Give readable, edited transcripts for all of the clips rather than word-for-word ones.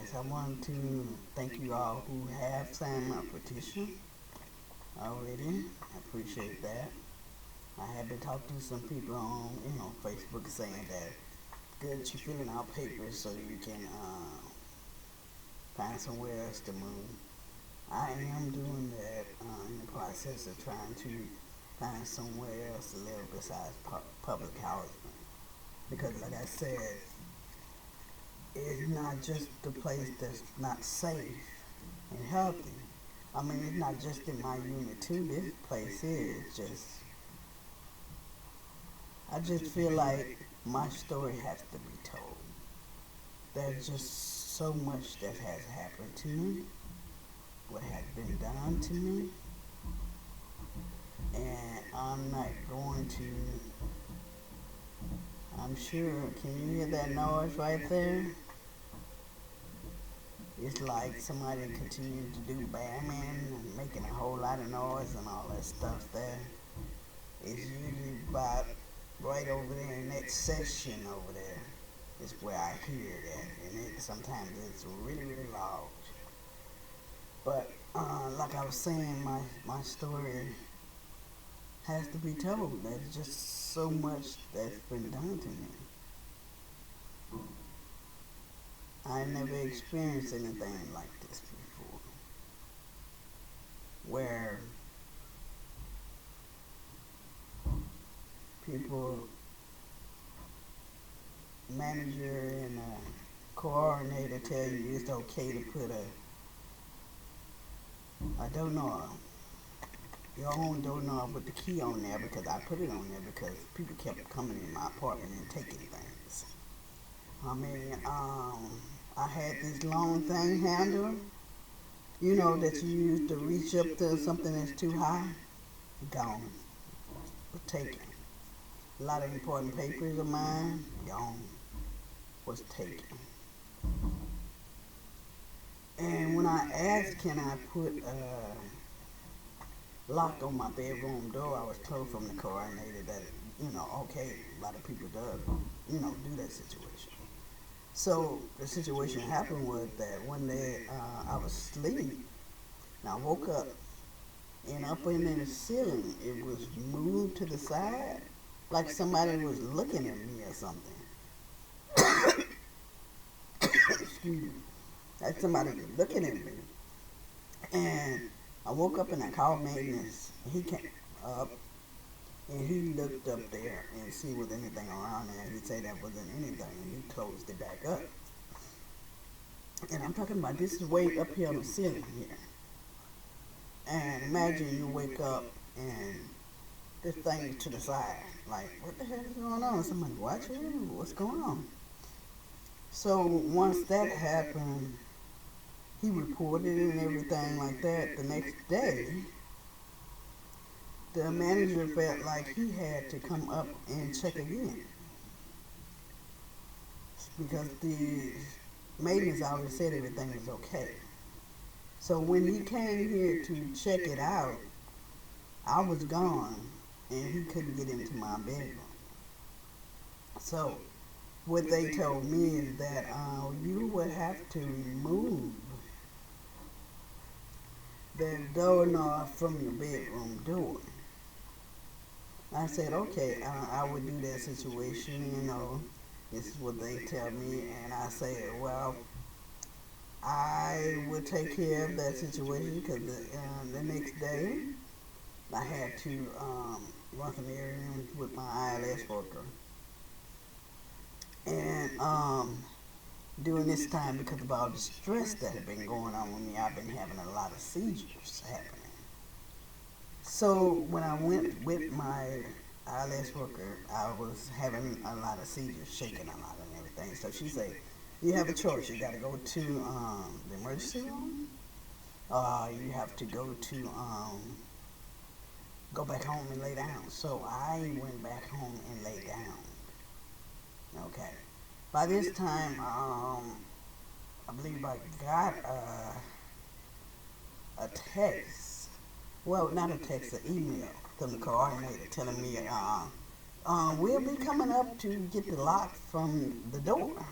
guys. I want to thank you all who have signed my petition already. I appreciate that. I have been talking to some people on, Facebook saying that good that you're filling out papers so you can find somewhere else to move. I am doing that in the process of trying to find somewhere else to live besides public housing. Because, like I said, it's not just the place that's not safe and healthy. I mean, it's not just in my unit too. This place is just. I just feel like my story has to be told. There's just so much that has happened to me, what has been done to me, and I'm not going to. I'm sure. Can you hear that noise right there? It's like somebody continuing to do Batman and making a whole lot of noise and all that stuff there. It's usually about right over there in that section over there is where I hear that. And sometimes it's really, really loud. But like I was saying, my story has to be told. There's just so much that's been done to me. I never experienced anything like this before, where people, manager and a coordinator tell you it's okay to put a doorknob, your own doorknob with the key on there, because I put it on there because people kept coming in my apartment and taking things. I mean, I had this long thing handle, that you use to reach up to something that's too high. Gone. Was taken. A lot of important papers of mine, gone. Was taken. And when I asked, can I put a lock on my bedroom door, I was told from the coordinator that, okay, a lot of people do that situation. So the situation happened was that one day I was asleep and I woke up, and up in the ceiling it was moved to the side like somebody was looking at me or something. Excuse me. Like somebody was looking at me. And I woke up and I called maintenance. He came up and he looked up there and see was anything around there. He said that wasn't anything, and he closed it back up. And I'm talking about this is way up here on the ceiling here. And imagine you wake up and this thing is to the side. Like, what the hell is going on? Somebody watching you? What's going on? So once that happened, he reported it and everything like that. The next day, the manager felt like he had to come up and check again, because the maintenance already said everything was okay. So when he came here to check it out, I was gone and he couldn't get into my bedroom. So what they told me is that you would have to remove the doorknob from your bedroom door. I said, okay, I would do that situation, this is what they tell me. And I said, well, I would take care of that situation, because the next day I had to run some errands with my ILS worker. And during this time, because of all the stress that had been going on with me, I've been having a lot of seizures happening. So when I went with my ILS worker, I was having a lot of seizures, shaking a lot and everything. So she said, you have a choice. You got to go to the emergency room, or you have to go back home and lay down. So I went back home and lay down. Okay. By this time, I believe I got a text. Well, not a text, an email from the coordinator telling me, we'll be coming up to get the lock from the door.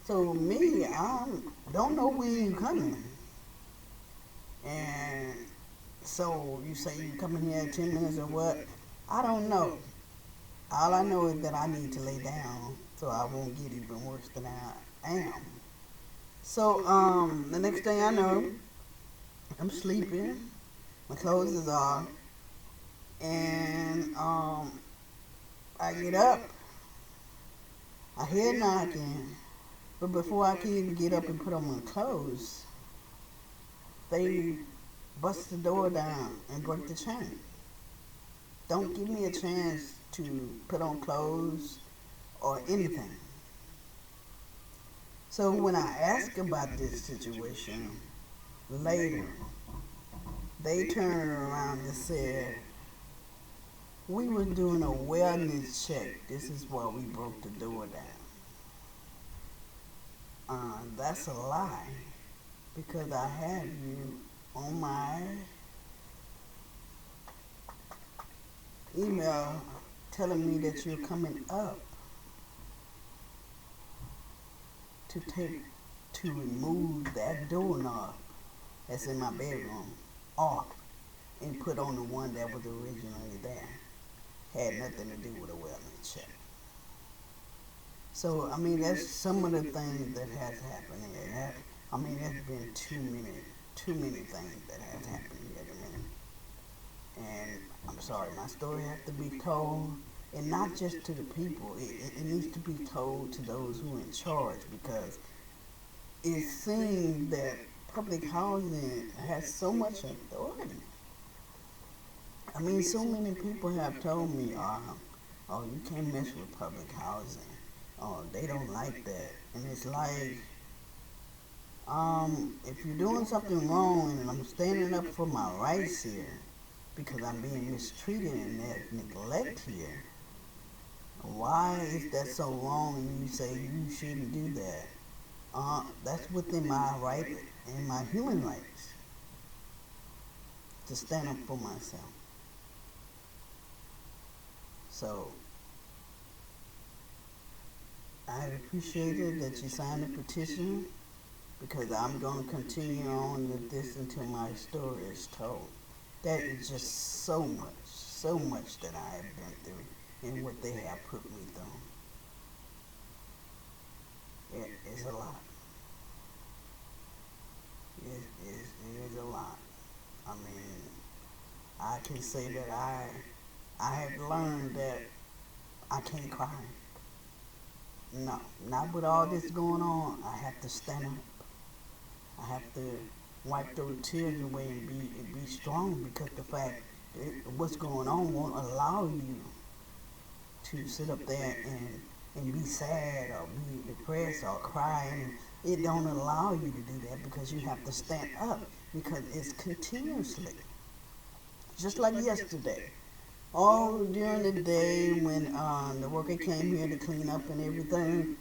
So me, I don't know when you coming. And so you say you coming here in 10 minutes or what? I don't know. All I know is that I need to lay down so I won't get even worse than I am. So the next thing I know, I'm sleeping. My clothes is off, and I get up. I hear knocking, but before I can even get up and put on my clothes, they bust the door down and break the chain. Don't give me a chance to put on clothes or anything. So when I ask about this situation later, they turned around and said, we were doing a wellness check. This is why we broke the door down. That's a lie, because I have you on my email telling me that you're coming up to remove that doorknob that's in my bedroom off and put on the one that was originally there. Had nothing to do with a wellness check. So I mean, that's some of the things that has happened here. I mean, there's been too many things that has happened here at the minute. And I'm sorry, my story has to be told, and not just to the people. It needs to be told to those who are in charge, because it seems that public housing has so much authority. I mean, so many people have told me, oh, you can't mess with public housing. Oh, they don't like that. And it's like, if you're doing something wrong and I'm standing up for my rights here because I'm being mistreated and there's neglect here, why is that so wrong and you say you shouldn't do that? That's within my right and my human rights to stand up for myself. So I appreciate it that you signed the petition, because I'm going to continue on with this until my story is told. That is just so much that I have been through and what they have put me through. It is a lot. It is a lot. I mean, I can say that I have learned that I can't cry. No, not with all this going on. I have to stand up. I have to wipe those tears away and be strong, because the fact that what's going on won't allow you to sit up there and be sad or be depressed or cry. And it don't allow you to do that, because you have to stand up, because it's continuously. Just like yesterday. All during the day when the worker came here to clean up and everything,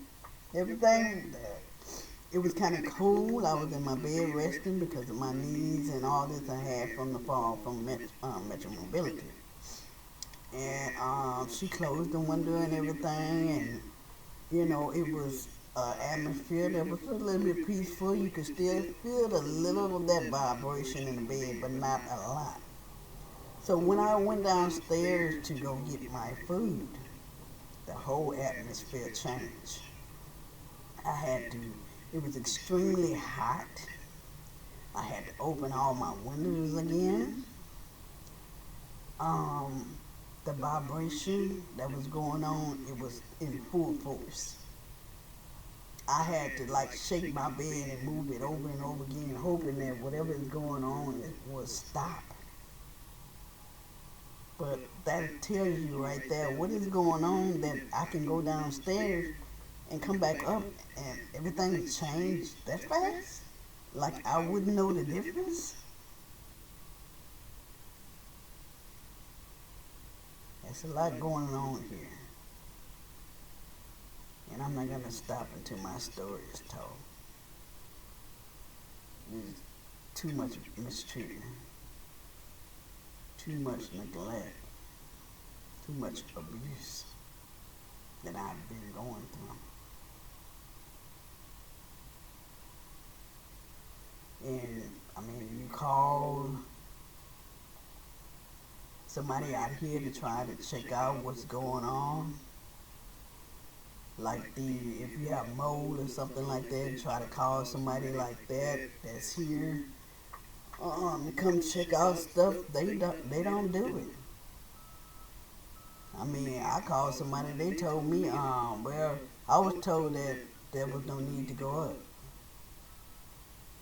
it was kind of cold. I was in my bed resting because of my knees and all this I had from the fall from Metro Mobility. And she closed the window and everything, and it was an atmosphere that was a little bit peaceful. You could still feel a little of that vibration in the bed, but not a lot. So when I went downstairs to go get my food, the whole atmosphere changed. It was extremely hot. I had to open all my windows again. The vibration that was going on, it was in full force. I had to shake my bed and move it over and over again, hoping that whatever is going on would stop. But that tells you right there what is going on, that I can go downstairs and come back up and everything changed that fast. Like I wouldn't know the difference. There's a lot going on here. And I'm not going to stop until my story is told. There's too much mistreatment. Too much neglect, too much abuse that I've been going through. And I mean, you call somebody out here to try to check out what's going on. Like if you have mold or something like that, try to call somebody like that that's here to come check out stuff. They don't do it. I mean, I called somebody. They told me, well, I was told that there was no need to go up.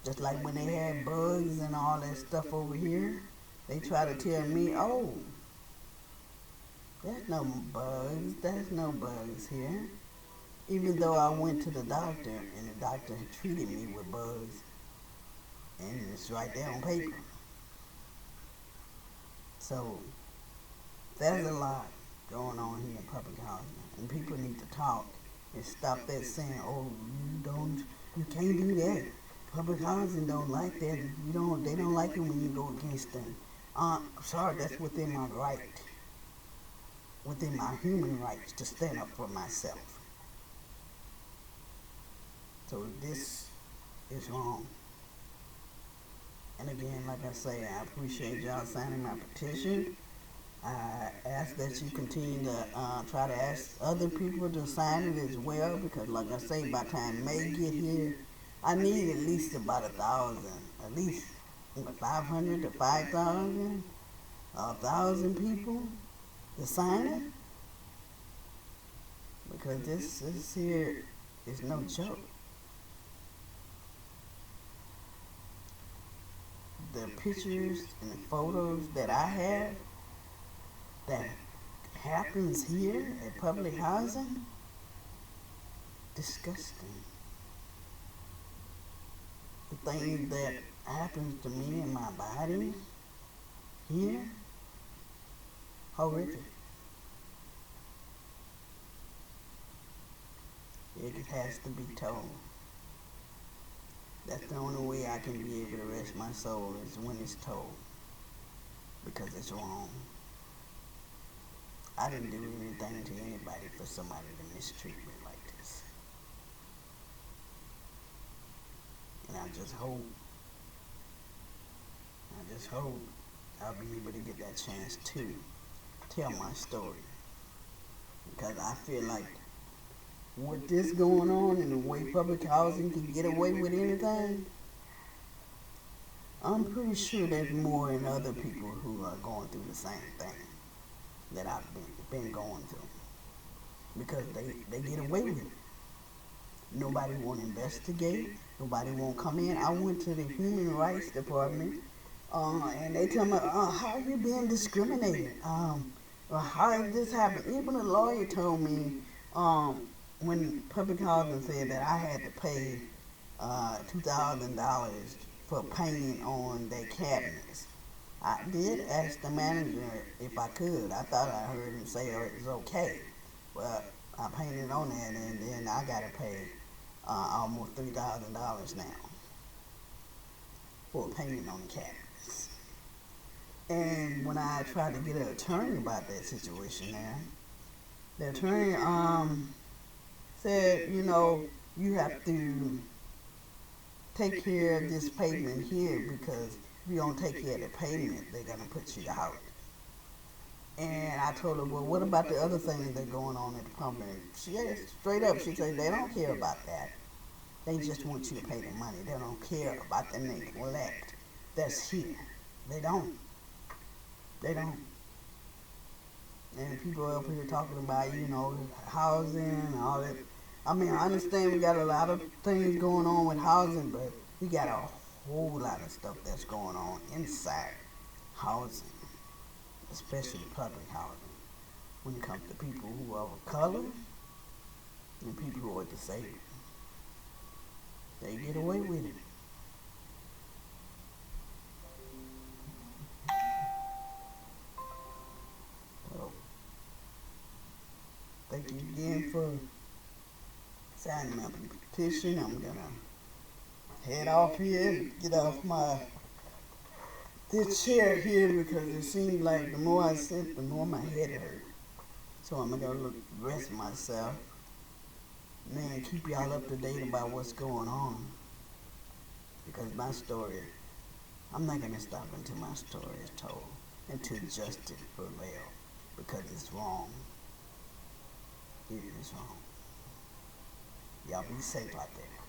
Just like when they had bugs and all that stuff over here, they try to tell me, oh, there's no bugs here. Even though I went to the doctor and the doctor had treated me with bugs, and it's right there on paper. So there's a lot going on here in public housing, and people need to talk and stop that saying, "Oh, you can't do that. Public housing don't like that. They don't like it when you go against them." Sorry, that's within my right, within my human rights to stand up for myself. So this is wrong. And again, like I say, I appreciate y'all signing my petition. I ask that you continue to try to ask other people to sign it as well, because like I say, by the time May get here, I need at least about 1,000, at least 500 to 5,000, 1,000 people to sign it, because this here is no joke. The pictures and the photos that I have that happens here at public housing, disgusting. The things that happens to me in my body here, horrific. It has to be told. That's the only way I can be able to rest my soul, is when it's told, because it's wrong. I didn't do anything to anybody for somebody to mistreat me like this. And I just hope I'll be able to get that chance to tell my story. Because I feel like with this going on and the way public housing can get away with anything, I'm pretty sure there's more in other people who are going through the same thing that I've been going through, because they get away with it. Nobody won't investigate. Nobody won't come in. I went to the Human Rights Department, and they tell me, how are you being discriminated? Or how did this happen? Even a lawyer told me, when public housing said that I had to pay $2,000 for painting on their cabinets. I did ask the manager if I could. I thought I heard him say it was okay. Well, I painted on that, and then I got to pay almost $3,000 now for painting on the cabinets. And when I tried to get an attorney about that situation there, the attorney said, you have to take care of this payment here, because if you don't take care of the payment, they're going to put you out. And I told her, well, what about the other things that are going on at the company? She asked straight up, she said, they don't care about that. They just want you to pay the money. They don't care about the neglect that's here. They don't. And people up here talking about, housing and all that. I mean, I understand we got a lot of things going on with housing, but we got a whole lot of stuff that's going on inside housing, especially public housing, when it comes to people who are of color and people who are disabled. They get away with it. So, thank you again for signing my petition. I'm gonna head off here, get off this chair here, because it seems like the more I sit, the more my head hurt. So I'm gonna rest myself, and then keep y'all up to date about what's going on. because my story, I'm not gonna stop until my story is told, until justice prevails, because it's wrong. It is wrong. Y'all be safe out there.